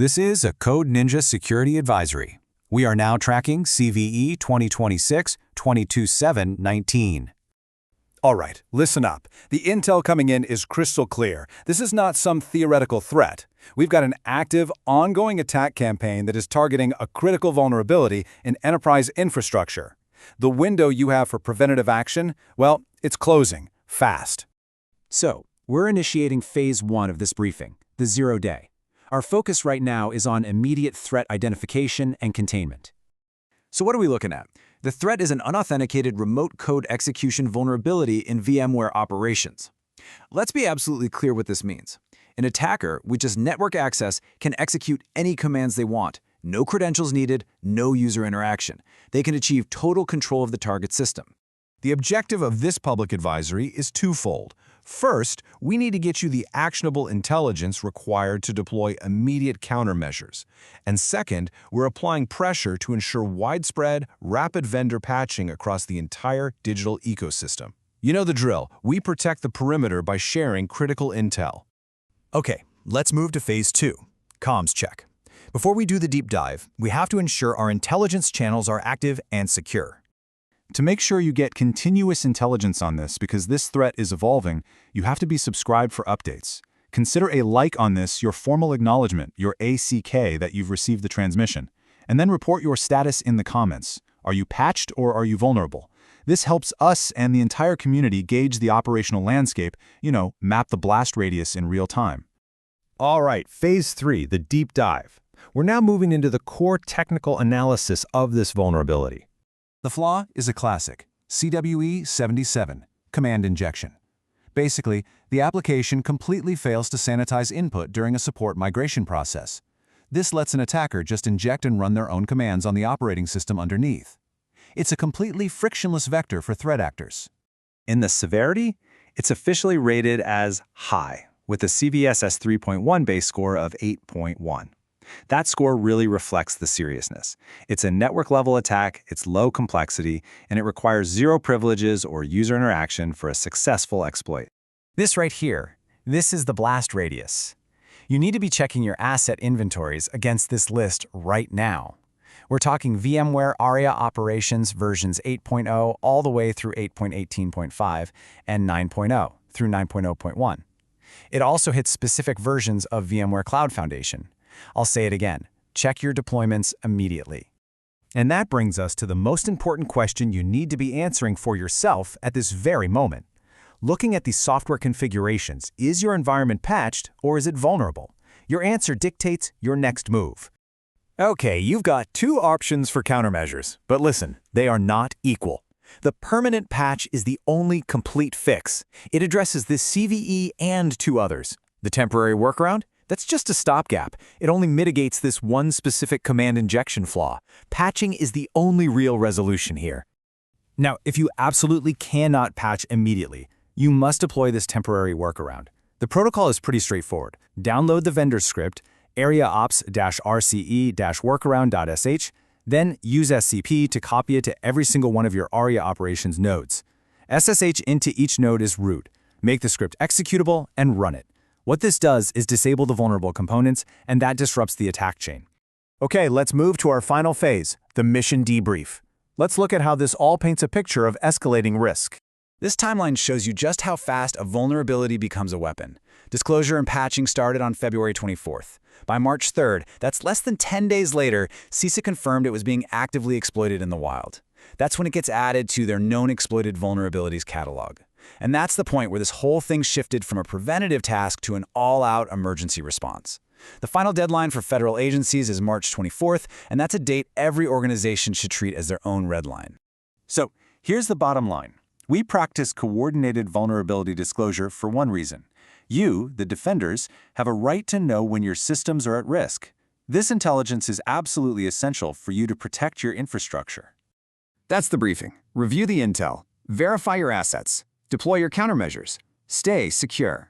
This is a Code Ninja Security Advisory. We are now tracking CVE 2026-22719. All right, listen up. The intel coming in is crystal clear. This is not some theoretical threat. We've got an active, ongoing attack campaign that is targeting a critical vulnerability in enterprise infrastructure. The window you have for preventative action, well, it's closing, fast. So, we're initiating Phase 1 of this briefing, the 0 day. Our focus right now is on immediate threat identification and containment. So what are we looking at? The threat is an unauthenticated remote code execution vulnerability in VMware Operations. Let's be absolutely clear what this means. An attacker with just network access can execute any commands they want. No credentials needed, no user interaction. They can achieve total control of the target system. The objective of this public advisory is twofold. First, we need to get you the actionable intelligence required to deploy immediate countermeasures. And second, we're applying pressure to ensure widespread, rapid vendor patching across the entire digital ecosystem. You know the drill. We protect the perimeter by sharing critical intel. Okay, let's move to Phase 2, comms check. Before we do the deep dive, we have to ensure our intelligence channels are active and secure. To make sure you get continuous intelligence on this, because this threat is evolving, you have to be subscribed for updates. Consider a like on this your formal acknowledgement, your ACK, that you've received the transmission, and then report your status in the comments. Are you patched or are you vulnerable? This helps us and the entire community gauge the operational landscape, map the blast radius in real time. All right, Phase 3, the deep dive. We're now moving into the core technical analysis of this vulnerability. The flaw is a classic, CWE 77, command injection. Basically, the application completely fails to sanitize input during a support migration process. This lets an attacker just inject and run their own commands on the operating system underneath. It's a completely frictionless vector for threat actors. In the severity, it's officially rated as high, with a CVSS 3.1 base score of 8.1. That score really reflects the seriousness. It's a network-level attack, it's low complexity, and it requires zero privileges or user interaction for a successful exploit. This right here, this is the blast radius. You need to be checking your asset inventories against this list right now. We're talking VMware Aria Operations versions 8.0 all the way through 8.18.5 and 9.0 through 9.0.1. It also hits specific versions of VMware Cloud Foundation. I'll say it again, check your deployments immediately. And that brings us to the most important question you need to be answering for yourself at this very moment. Looking at the software configurations, is your environment patched or is it vulnerable? Your answer dictates your next move. Okay, you've got two options for countermeasures, but listen, they are not equal. The permanent patch is the only complete fix. It addresses this CVE and two others. The temporary workaround? That's just a stopgap. It only mitigates this one specific command injection flaw. Patching is the only real resolution here. Now, if you absolutely cannot patch immediately, you must deploy this temporary workaround. The protocol is pretty straightforward. Download the vendor script, ariaops-rce-workaround.sh, then use SCP to copy it to every single one of your Aria Operations nodes. SSH into each node is root. Make the script executable and run it. What this does is disable the vulnerable components, and that disrupts the attack chain. Okay, let's move to our final phase, the mission debrief. Let's look at how this all paints a picture of escalating risk. This timeline shows you just how fast a vulnerability becomes a weapon. Disclosure and patching started on February 24th. By March 3rd, that's less than 10 days later, CISA confirmed it was being actively exploited in the wild. That's when it gets added to their known exploited vulnerabilities catalog. And that's the point where this whole thing shifted from a preventative task to an all-out emergency response. The final deadline for federal agencies is March 24th, and that's a date every organization should treat as their own red line. So, here's the bottom line. We practice coordinated vulnerability disclosure for one reason. You, the defenders, have a right to know when your systems are at risk. This intelligence is absolutely essential for you to protect your infrastructure. That's the briefing. Review the intel, verify your assets, deploy your countermeasures, stay secure.